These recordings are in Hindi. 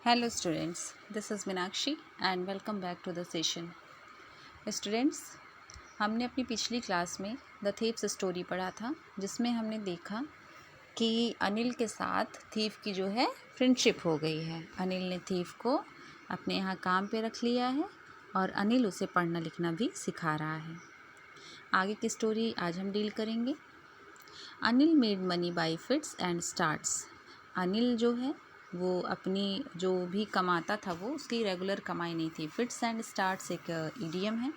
Hello students, this is Meenakshi and welcome back to the session. Students, हमने अपनी पिछली क्लास में द थीव्स स्टोरी पढ़ा था जिसमें हमने देखा कि अनिल के साथ थीव की जो है फ्रेंडशिप हो गई है। अनिल ने थीव को अपने यहाँ काम पे रख लिया है और अनिल उसे पढ़ना लिखना भी सिखा रहा है। आगे की स्टोरी आज हम डील करेंगे। Anil made money by fits and starts. Anil जो है वो अपनी जो भी कमाता था वो उसकी रेगुलर कमाई नहीं थी। फिट्स एंड स्टार्ट्स एक इडियम है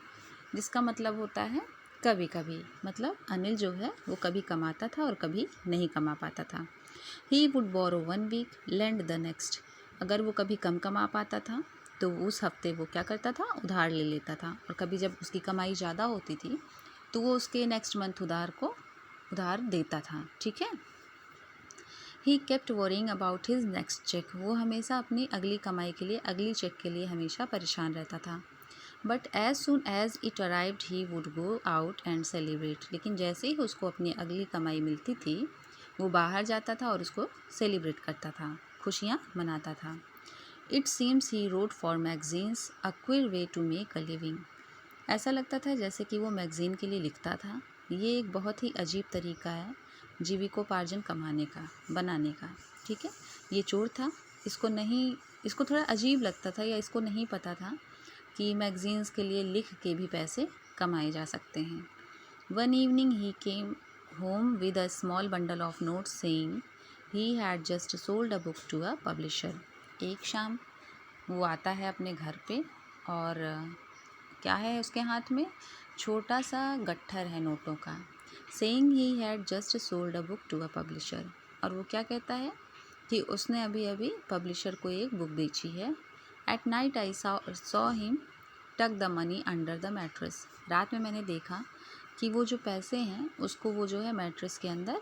जिसका मतलब होता है कभी कभी। मतलब अनिल जो है वो कभी कमाता था और कभी नहीं कमा पाता था। He would borrow 1 week lend the next. अगर वो कभी कम कमा पाता था तो उस हफ्ते वो क्या करता था, उधार ले लेता था। और कभी जब उसकी कमाई ज़्यादा होती थी तो वो उसके नेक्स्ट मंथ उधार देता था। ठीक है। He kept worrying about his next cheque. वो हमेशा अपनी अगली कमाई के लिए, अगली चेक के लिए हमेशा परेशान रहता था। But as soon as it arrived he would go out and celebrate. लेकिन जैसे ही उसको अपनी अगली कमाई मिलती थी वो बाहर जाता था और उसको सेलिब्रेट करता था, खुशियाँ मनाता था। It seems he wrote for magazines, a queer way to make a living. ऐसा लगता था जैसे कि वो मैगज़ीन के लिए लिखता था। ये एक बहुत ही अजीब तरीका है जीविकोपार्जन कमाने का, बनाने का। ठीक है। ये चोर था, इसको थोड़ा अजीब लगता था या इसको नहीं पता था कि मैगज़ीन्स के लिए लिख के भी पैसे कमाए जा सकते हैं। One evening he came home with a small bundle of notes saying he had just sold a book to a publisher. एक शाम वो आता है अपने घर पे और क्या है उसके हाथ में, छोटा सा गट्ठर है नोटों का। Saying he had just sold a book to a publisher. और वो क्या कहता है कि उसने अभी अभी पब्लिशर को एक बुक बेची है। At night I saw him tuck the money under the mattress. रात में मैंने देखा कि वो जो पैसे हैं उसको वो जो है मैट्रेस के अंदर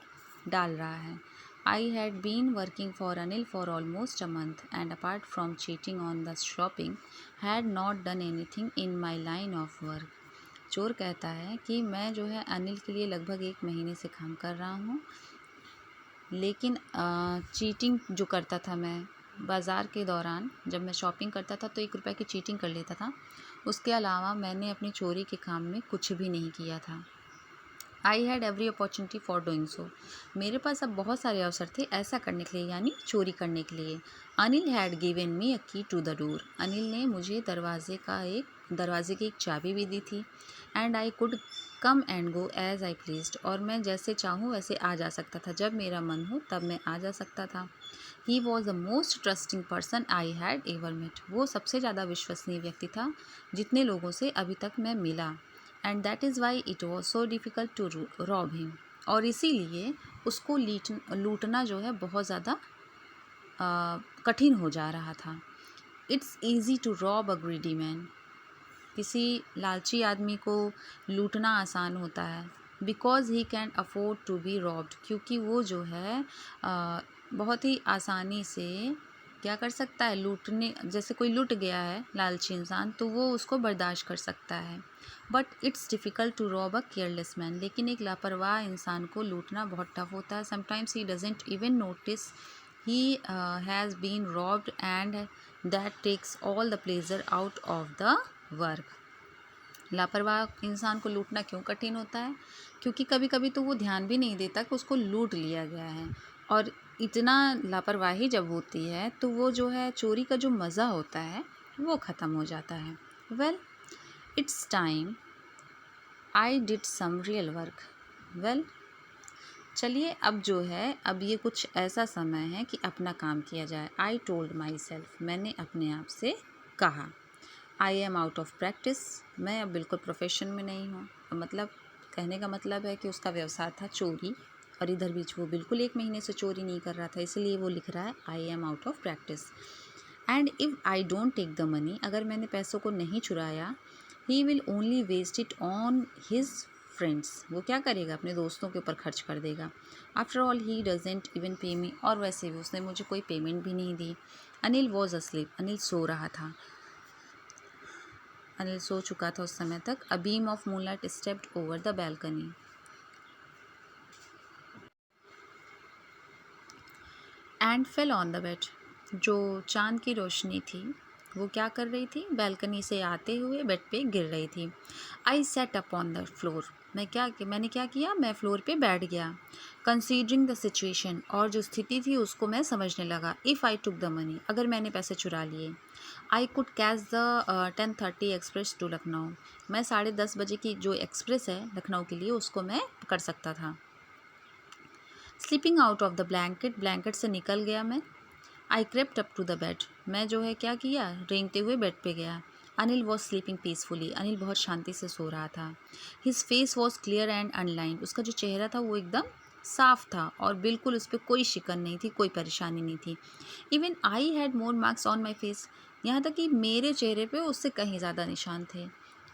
डाल रहा है। I had been working for Anil for almost a month and apart from cheating on the shopping had not done anything in my line of work. चोर कहता है कि मैं जो है अनिल के लिए लगभग 1 महीने से काम कर रहा हूँ, लेकिन चीटिंग जो करता था मैं बाज़ार के दौरान, जब मैं शॉपिंग करता था तो 1 रुपये की चीटिंग कर लेता था। उसके अलावा मैंने अपनी चोरी के काम में कुछ भी नहीं किया था। I had every opportunity for doing so. मेरे पास अब बहुत सारे अवसर थे ऐसा करने के लिए, यानी चोरी करने के लिए। अनिल हैड गिवन मी अ की टू द डोर। अनिल ने मुझे दरवाजे की एक चाबी भी दी थी। And I could come and go as I pleased. और मैं जैसे चाहूँ वैसे आ जा सकता था, जब मेरा मन हो तब मैं आ जा सकता था। He was the most trusting person I had ever met. वो सबसे ज़्यादा विश्वसनीय व्यक्ति था जितने लोगों से अभी तक मैं मिला। And that is why it was so difficult to rob him. और इसीलिए उसको लूटना जो है बहुत ज़्यादा कठिन हो जा रहा था। It's easy to rob a greedy man. किसी लालची आदमी को लूटना आसान होता है। Because he can afford to be robbed. क्योंकि वो जो है बहुत ही आसानी से क्या कर सकता है, लूटने, जैसे कोई लूट गया है लालची इंसान तो वो उसको बर्दाश्त कर सकता है। But it's difficult to rob a careless man. लेकिन एक लापरवाह इंसान को लूटना बहुत टफ होता है। Sometimes he doesn't even notice he has been robbed and that takes all the pleasure out of the work. लापरवाह इंसान को लूटना क्यों कठिन होता है? क्योंकि कभी कभी तो वो ध्यान भी नहीं देता कि उसको लूट लिया गया है। और इतना लापरवाही जब होती है तो वो जो है चोरी का जो मज़ा होता है वो ख़त्म हो जाता है। Well, it's time I did some real work. Well, चलिए अब जो है, अब ये कुछ ऐसा समय है कि अपना काम किया जाए। I told my self. मैंने अपने आप से कहा। आई एम आउट ऑफ प्रैक्टिस। मैं अब बिल्कुल प्रोफेशन में नहीं हूँ। मतलब कहने का मतलब है कि उसका व्यवसाय था चोरी, और इधर बीच वो बिल्कुल 1 महीने से चोरी नहीं कर रहा था, इसलिए वो लिख रहा है I am out of practice. And if I don't take the money, अगर मैंने पैसों को नहीं चुराया, he will only waste it on his friends. वो क्या करेगा, अपने दोस्तों के ऊपर खर्च कर देगा। After all he doesn't even पे मी। और वैसे भी उसने मुझे कोई पेमेंट भी नहीं दी। Anil was asleep. अनिल सो रहा था। अनिल सो चुका था उस समय तक। A beam of moonlight stepped over the balcony and fell on the bed. जो चाँद की रोशनी थी वो क्या कर रही थी, बैल्कनी से आते हुए बेड पे गिर रही थी। I sat up on the floor, मैंने क्या किया, मैं फ्लोर पे बैठ गया। कंसीडरिंग द सिचुएशन, और जो स्थिति थी उसको मैं समझने लगा। If I took the money, अगर मैंने पैसे चुरा लिए। I could catch the 10:30 express to Lucknow, मैं 10:30 बजे की जो एक्सप्रेस है लखनऊ के लिए उसको मैं पकड़ सकता था। Sleeping out of the blanket, blanket से निकल गया मैं। I crept up to the bed, मैं जो है क्या किया, रेंगते हुए बेड पे गया। Anil was sleeping peacefully, Anil बहुत शांति से सो रहा था। His face was clear and unlined, उसका जो चेहरा था वो एकदम साफ था और बिल्कुल उस पर कोई शिकन नहीं थी, कोई परेशानी नहीं थी। Even I had more marks on my face, यहाँ तक कि मेरे चेहरे पे उससे कहीं ज़्यादा निशान थे।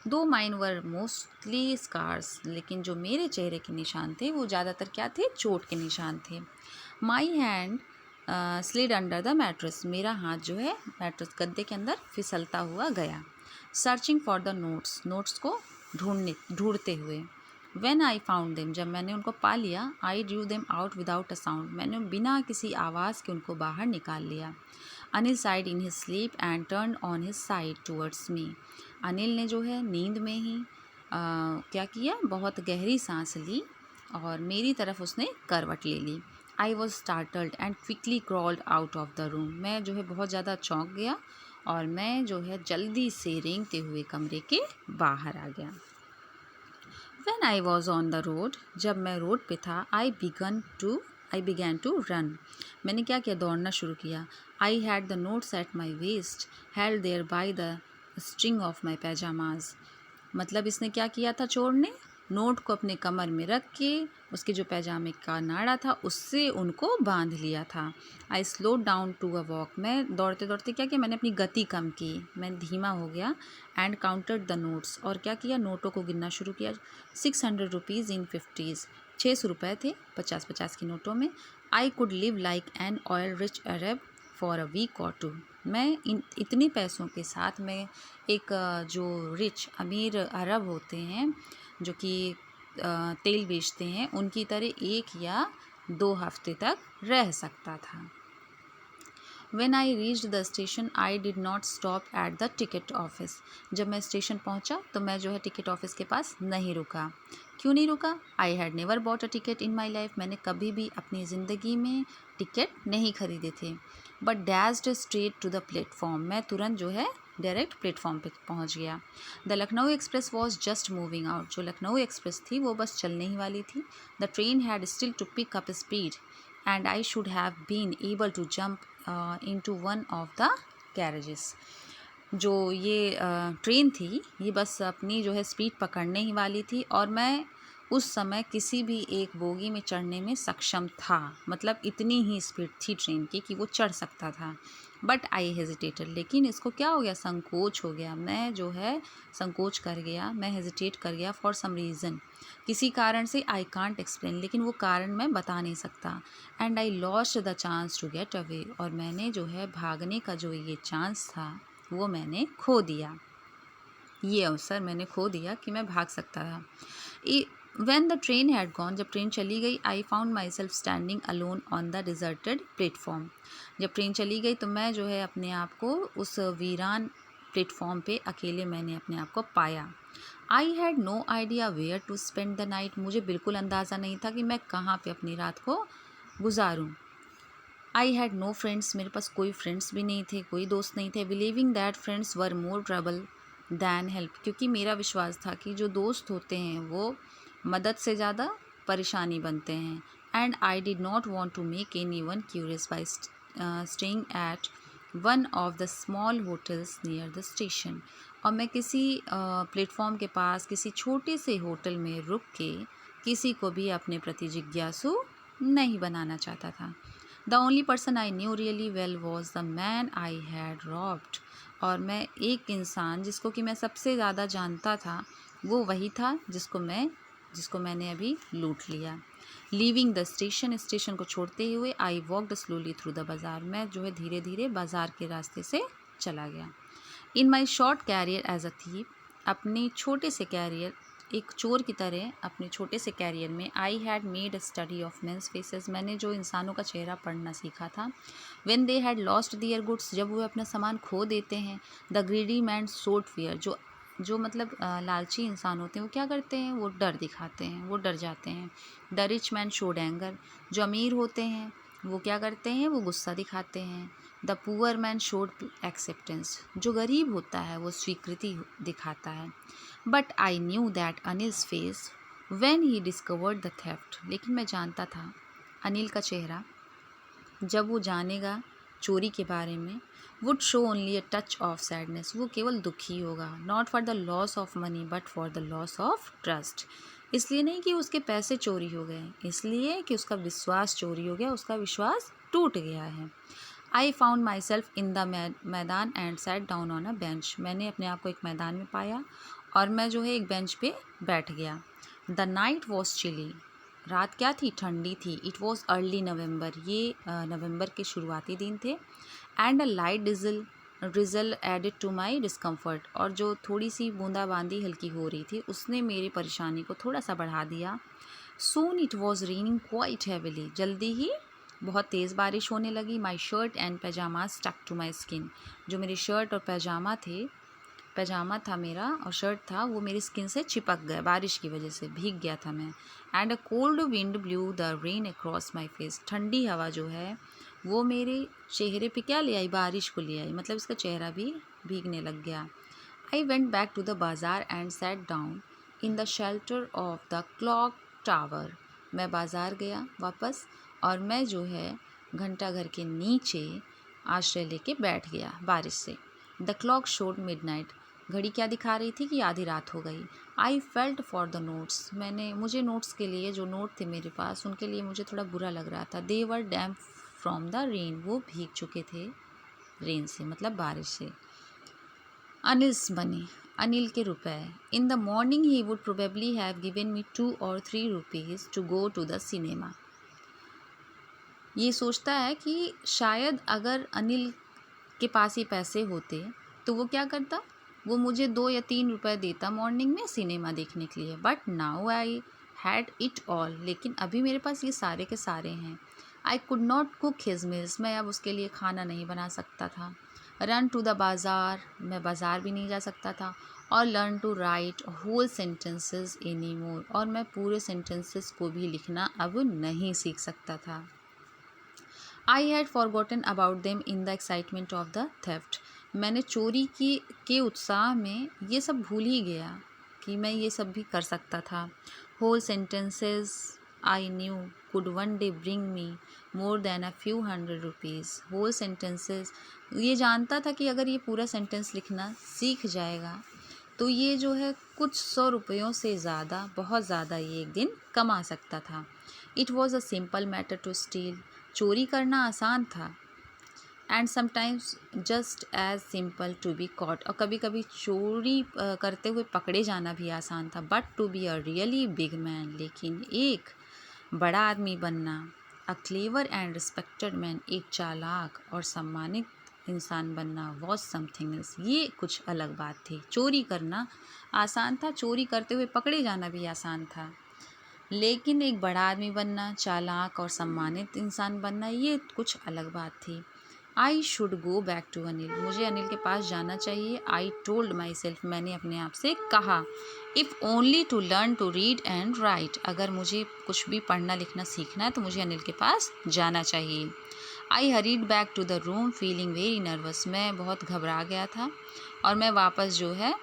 दो माइन वर मोस्टली स्कार्स, लेकिन जो मेरे चेहरे के निशान थे वो ज़्यादातर क्या थे, चोट के निशान थे। My hand slid under the mattress, मेरा हाथ जो है मैट्रेस गद्दे के अंदर फिसलता हुआ गया। Searching for the notes, notes को ढूंढते हुए। व्हेन आई फाउंड देम, जब मैंने उनको पा लिया। I drew them out without a sound, मैंने बिना किसी आवाज़ के उनको बाहर निकाल लिया। Anil side in his sleep and turn on his side towards me, Anil ने जो है नींद में ही क्या किया, बहुत गहरी सांस ली और मेरी तरफ उसने करवट ले ली। I was startled and quickly crawled out of the room, मैं जो है बहुत ज़्यादा चौंक गया और मैं जो है जल्दी से रेंगते हुए कमरे के बाहर आ गया। When I was on the road, जब मैं रोड पे था, I began to run, मैंने क्या किया, दौड़ना शुरू किया। I had the notes at my waist, held there by the string of my pajamas, मतलब इसने क्या किया था, चोर ने नोट को अपने कमर में रख के उसके जो पैजामे का नाड़ा था उससे उनको बांध लिया था। I slow down to a walk, मैं दौड़ते दौड़ते क्या किया, मैंने अपनी गति कम की, मैं धीमा हो गया। एंड काउंटेड द नोट्स, और क्या किया, नोटों को गिनना शुरू किया। 600 रुपीज़ इन 50s, 600 रुपये थे 50-50 की नोटों में। I could live like an oil rich Arab for a week or two, मैं इतने पैसों के साथ मैं एक जो रिच अमीर अरब होते हैं जो कि तेल बेचते हैं उनकी तरह 1 या 2 हफ्ते तक रह सकता था। When I reached the station, I did not stop at the ticket office, जब मैं स्टेशन पहुंचा तो मैं जो है टिकट ऑफिस के पास नहीं रुका। क्यों नहीं रुका? I had never bought a ticket in my life, मैंने कभी भी अपनी ज़िंदगी में टिकट नहीं खरीदे थे। But dashed straight to the platform, मैं तुरंत जो है डायरेक्ट प्लेटफॉर्म पे पहुंच गया। The Lucknow express was just moving out, जो लखनऊ एक्सप्रेस थी वो बस चलने ही वाली थी। The train had still to pick up speed and I should have been able to jump into one of the carriages, जो ये ट्रेन थी ये बस अपनी जो है स्पीड पकड़ने ही वाली थी और मैं उस समय किसी भी एक बोगी में चढ़ने में सक्षम था, मतलब इतनी ही स्पीड थी ट्रेन की कि वो चढ़ सकता था। बट आई हेजिटेटेड, लेकिन इसको क्या हो गया, संकोच हो गया, मैं जो है संकोच कर गया, मैं हेजिटेट कर गया फॉर सम रीज़न, किसी कारण से। आई कांट एक्सप्लेन, लेकिन वो कारण मैं बता नहीं सकता। And I lost the chance to get away, और मैंने जो है भागने का जो ये चांस था वो मैंने खो दिया, ये अवसर मैंने खो दिया कि मैं भाग सकता था। When the train had gone, जब ट्रेन चली गई, I found myself standing alone on the deserted platform, जब ट्रेन चली गई तो मैं जो है अपने आप को उस वीरान प्लेटफॉर्म पे अकेले मैंने अपने आप को पाया। I had no idea where to spend the night, मुझे बिल्कुल अंदाज़ा नहीं था कि मैं कहाँ पे अपनी रात को गुजारूँ। I had no friends, मेरे पास कोई फ्रेंड्स भी नहीं थे, कोई दोस्त नहीं थे। Believing that friends were more trouble than help, क्योंकि मेरा विश्वास था कि जो दोस्त होते हैं वो मदद से ज़्यादा परेशानी बनते हैं। And I did not want to make any one curious by staying at one of the small hotels near the station, और मैं किसी प्लेटफॉर्म के पास किसी छोटे से होटल में रुक के किसी को भी अपने प्रति जिज्ञासु नहीं बनाना चाहता था। The only person I knew really well was the man I had robbed, और मैं एक इंसान जिसको कि मैं सबसे ज़्यादा जानता था वो वही था जिसको मैंने अभी लूट लिया। लीविंग द स्टेशन, स्टेशन को छोड़ते हुए, I walked slowly through the बाज़ार, मैं जो है धीरे धीरे बाज़ार के रास्ते से चला गया। In my short career as a thief, अपने छोटे से कैरियर एक चोर की तरह अपने छोटे से कैरियर में I had made a study of men's faces, मैंने जो इंसानों का चेहरा पढ़ना सीखा था। When they had lost their goods, जब वो अपना सामान खो देते हैं। The greedy man showed fear, जो मतलब लालची इंसान होते हैं वो क्या करते हैं, वो डर दिखाते हैं, वो डर जाते हैं। The rich man showed anger, जो अमीर होते हैं वो क्या करते हैं, वो गुस्सा दिखाते हैं। The poor man showed acceptance, जो गरीब होता है वो स्वीकृति दिखाता है। But I knew that Anil's face when he discovered the theft, लेकिन मैं जानता था अनिल का चेहरा जब वो जानेगा चोरी के बारे में, would show only a touch of sadness, वो केवल दुखी होगा। Not for the loss of money but for the loss of trust, इसलिए नहीं कि उसके पैसे चोरी हो गए, इसलिए कि उसका विश्वास चोरी हो गया, उसका विश्वास टूट गया है। I found myself in the maidan and sat down on a bench, मैंने अपने आप को एक मैदान में पाया और मैं जो है एक बेंच पे बैठ गया। द नाइट वॉज चिली, रात क्या थी, ठंडी थी। इट वॉज अर्ली नवंबर, ये नवंबर के शुरुआती दिन थे। And a light drizzle added to my discomfort, और जो थोड़ी सी बूंदाबांदी हल्की हो रही थी उसने मेरी परेशानी को थोड़ा सा बढ़ा दिया। Soon it was raining quite heavily, जल्दी ही बहुत तेज़ बारिश होने लगी। My shirt and pyjama stuck to my skin, जो मेरे शर्ट और पैजामा था मेरा और शर्ट था वो मेरी स्किन से चिपक गया, बारिश की वजह से भीग गया था मैं। And a cold wind blue the rain across my face, ठंडी हवा जो है वो मेरे चेहरे पे क्या ले आई, बारिश को ले आई, मतलब इसका चेहरा भी भीगने लग गया। I went back to the bazaar and sat down in the shelter of the clock tower, मैं बाज़ार गया वापस और मैं जो है घंटाघर के नीचे आश्रय लेके बैठ गया बारिश से। द क्लॉक शोड मिडनाइट, घड़ी क्या दिखा रही थी कि आधी रात हो गई। I felt for the notes, मुझे नोट्स के लिए, जो नोट थे मेरे पास उनके लिए मुझे थोड़ा बुरा लग रहा था। दे वर डैम्प फ्रॉम द रेन, वो भीग चुके थे रेन से, मतलब बारिश से। अनिल्स मनी, अनिल के रुपए। In the morning he would probably have given me 2 or 3 rupees to go to the cinema, ये सोचता है कि शायद अगर अनिल के पास ये पैसे होते तो वो क्या करता, वो मुझे 2 या 3 रुपए देता मॉर्निंग में सिनेमा देखने के लिए। But now I had it all, लेकिन अभी मेरे पास ये सारे के सारे हैं। I could not cook his meals, मैं अब उसके लिए खाना नहीं बना सकता था। रन टू द बाज़ार, मैं बाज़ार भी नहीं जा सकता था। और learn to write whole sentences any more, और मैं पूरे सेंटेंसेस को भी लिखना अब नहीं सीख सकता था। I had forgotten about them in the excitement of the theft, मैंने चोरी के उत्साह में ये सब भूल ही गया कि मैं ये सब भी कर सकता था। Whole sentences I knew could one day bring me more than a few hundred rupees, whole sentences, ये जानता था कि अगर ये पूरा सेंटेंस लिखना सीख जाएगा तो ये जो है कुछ 100 रुपयों से ज़्यादा, बहुत ज़्यादा ये एक दिन कमा सकता था। It was a simple matter to steal, चोरी करना आसान था। And sometimes just as simple to be caught, और कभी कभी चोरी करते हुए पकड़े जाना भी आसान था। But to be a really big man, लेकिन एक बड़ा आदमी बनना, a clever and respected man, एक चालाक और सम्मानित इंसान बनना, वॉज समथिंग एल्स, ये कुछ अलग बात थी। चोरी करना आसान था, चोरी करते हुए पकड़े जाना भी आसान था, लेकिन एक बड़ा आदमी बनना, चालाक और सम्मानित इंसान बनना, ये कुछ अलग बात थी। I should go back to Anil, मुझे अनिल के पास जाना चाहिए। आई टोल्ड माई सेल्फ, मैंने अपने आप से कहा। If only to learn to read and write, अगर मुझे कुछ भी पढ़ना लिखना सीखना है तो मुझे अनिल के पास जाना चाहिए। I hurried back to the room feeling very nervous, मैं बहुत घबरा गया था और मैं वापस जो है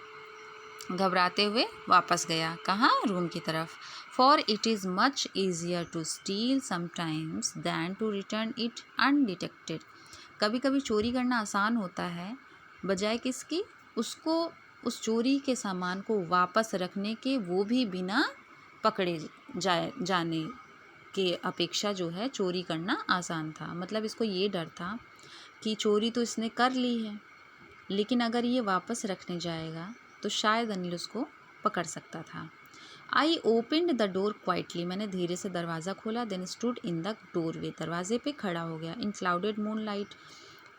घबराते हुए वापस गया, कहाँ, रूम की तरफ। For it is much easier to steal sometimes than to return it undetected, कभी कभी चोरी करना आसान होता है बजाय किसकी, उसको, उस चोरी के सामान को वापस रखने के, वो भी बिना पकड़े जाने के अपेक्षा जो है चोरी करना आसान था। मतलब इसको ये डर था कि चोरी तो इसने कर ली है, लेकिन अगर ये वापस रखने जाएगा तो शायद अनिल उसको पकड़ सकता था। I opened the door quietly, मैंने धीरे से दरवाज़ा खोला। Then stood in the doorway, दरवाजे पे खड़ा हो गया। इन क्लाउडेड मूनलाइट,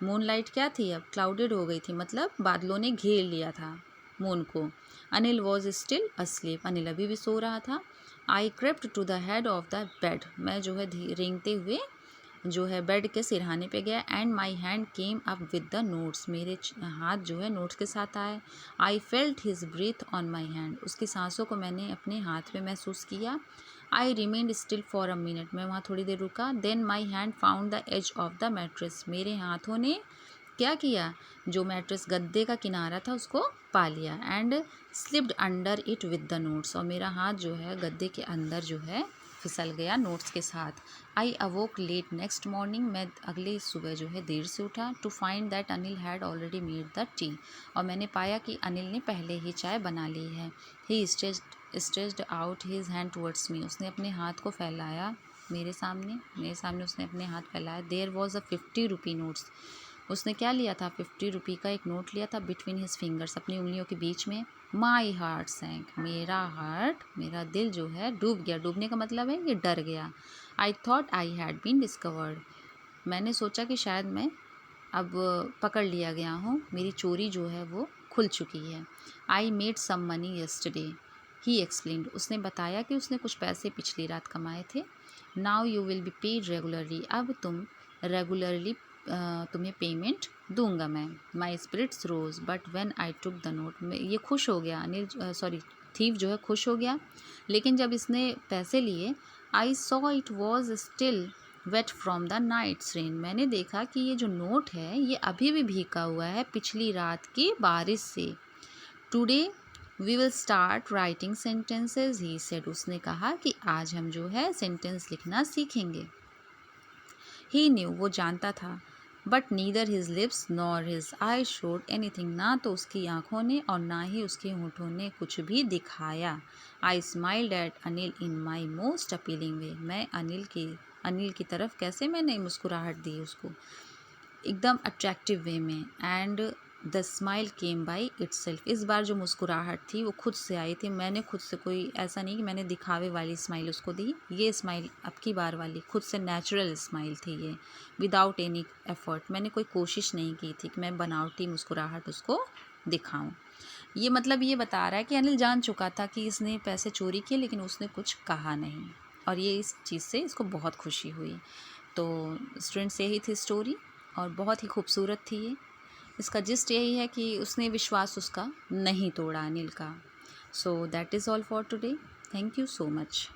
मूनलाइट क्या थी, अब क्लाउडेड हो गई थी, मतलब बादलों ने घेर लिया था मून को। Anil was still asleep, Anil अभी भी सो रहा था। I crept to the head of the bed, मैं जो है रेंगते हुए जो है बेड के सिरहाने पे गया। And my hand came up with the notes, मेरे हाथ जो है नोट्स के साथ आए। I felt his breath on my hand, उसकी सांसों को मैंने अपने हाथ पे महसूस किया। I remained still for a minute, मैं वहाँ थोड़ी देर रुका। Then my hand found the edge of the mattress, मेरे हाथों ने क्या किया, जो मैट्रेस गद्दे का किनारा था उसको पा लिया। And slipped under it with the notes, और मेरा हाथ जो है गद्दे के अंदर जो है फिसल गया नोट्स के साथ। I awoke late next morning, मैं अगले सुबह जो है देर से उठा। To find that Anil had already made the tea, और मैंने पाया कि अनिल ने पहले ही चाय बना ली है। He stretched out his hand towards me, उसने अपने हाथ को फैलाया मेरे सामने उसने अपने हाथ फैलाया। There was a 50 rupee notes, उसने क्या लिया था, 50 रुपी का एक नोट लिया था बिटवीन हिज फिंगर्स, अपनी उंगलियों के बीच में। माई हार्ट सैंक, मेरा दिल जो है डूब गया। डूबने का मतलब है ये डर गया। I thought I had been discovered, मैंने सोचा कि शायद मैं अब पकड़ लिया गया हूँ, मेरी चोरी जो है वो खुल चुकी है। I made some money yesterday, he explained, उसने बताया कि उसने कुछ पैसे पिछली रात कमाए थे। Now you will be paid regularly, अब रेगुलरली तुम्हें पेमेंट दूंगा मैं। My spirits rose but when I took the note, ये खुश हो गया थीव जो है खुश हो गया, लेकिन जब इसने पैसे लिए, I saw it was still wet from the night's rain, मैंने देखा कि ये जो नोट है ये अभी भी भीगा हुआ है पिछली रात की बारिश से। Today we will start writing sentences, he said, उसने कहा कि आज हम जो है सेंटेंस लिखना सीखेंगे। ही न्यू, वो जानता था, but neither his lips nor his I showed anything, ना तो उसकी आंखों ने और ना ही उसके होठों ने कुछ भी दिखाया। I smiled at Anil in my most appealing way, मैं अनिल की तरफ कैसे मैंने मुस्कुराहट दी उसको एकदम अट्रैक्टिव वे में। And the smile came by itself, इस बार जो मुस्कुराहट थी वो खुद से आई थी, मैंने खुद से कोई ऐसा नहीं कि मैंने दिखावे वाली स्माइल उसको दी, ये स्माइल अब की बार वाली खुद से नेचुरल स्माइल थी ये, विदाउट एनी एफर्ट, मैंने कोई कोशिश नहीं की थी कि मैं बनावटी मुस्कुराहट उसको दिखाऊं। ये मतलब ये बता रहा है कि अनिल जान चुका था कि इसने पैसे चोरी किए, लेकिन उसने कुछ कहा नहीं, और ये इस चीज़ से इसको बहुत खुशी हुई। तो स्टूडेंट्स, यही थी स्टोरी, और बहुत ही खूबसूरत थी ये। इसका जिस्ट यही है कि उसने विश्वास उसका नहीं तोड़ा अनिल का। So that is all for today, thank you so much.